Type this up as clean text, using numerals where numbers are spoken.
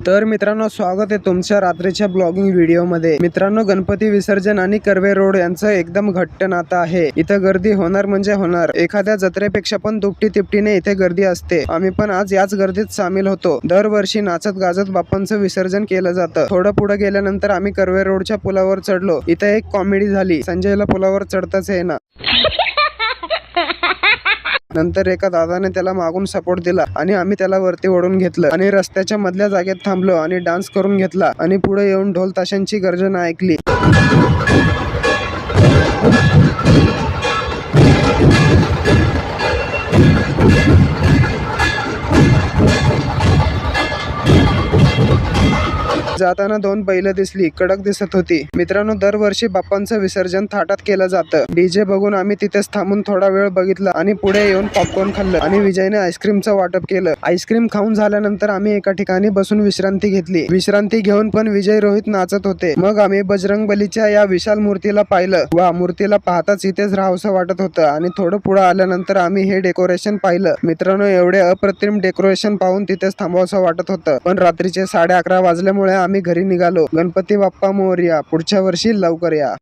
तर मित्रांनो, स्वागत आहे तुमच्या रात्रीच्या ब्लॉगिंग व्हिडिओ मध्ये। मित्रांनो, गणपती विसर्जन आणि कर्वे रोड यांचं एकदम घट्ट नातं आहे। इथं गर्दी होणार म्हणजे होणार। एखाद्या जत्रेपेक्षा पण दुपटी तिपटीने इथे गर्दी असते। आम्ही पण आज याच गर्दीत सामील होतो। दरवर्षी नाचत गाजत बाप्पांचं विसर्जन केलं जातं। थोडं पुढे गेल्यानंतर आम्ही कर्वे रोडच्या पुलावर चढलो। इथे एक कॉमेडी झाली। संजयला पुलावर चढताच येईना। नंतर एका दादाने त्याला मागून सपोर्ट दिला आणि आम्ही त्याला वरती ओढून घेतलं आणि रस्त्याच्या मधल्या जागेत थांबलो आणि डान्स करून घेतला आणि पुढे येऊन ढोल ताशांची गर्जना ऐकली। जाताना दोन बैल दिसली, कडक दिसत होती। मित्रांनो, दरवर्षी बाप्पांचं विसर्जन थाटात केलं जातं। डीजे बघून आम्ही तिथेच थांबून थोडा वेळ बघितला आणि पुढे येऊन पॉपकॉर्न खाल्लं आणि विजयने आईस्क्रीमचं वाटप केलं। आईस्क्रीम खाऊन झाल्यानंतर आम्ही एका ठिकाणी बसून विश्रांती घेतली। विश्रांती घेऊन पण विजय रोहित नाचत होते। मग आम्ही बजरंगबलीच्या या विशाल मूर्तीला पाहिलं। वा, मूर्तीला पाहताच इथेच राहावंसं वाटत होतं आणि थोडं पुढे आल्यानंतर आम्ही हे डेकोरेशन पाहिलं। मित्रांनो, एवढे अप्रतिम डेकोरेशन पाहून तिथेच थांबावंसं वाटत होतं, पण रात्रीचे 11:30 वाजल्यामुळे आम्ही घरी निघालो। गणपती बाप्पा मोरया, पुढच्या वर्षी लवकर या।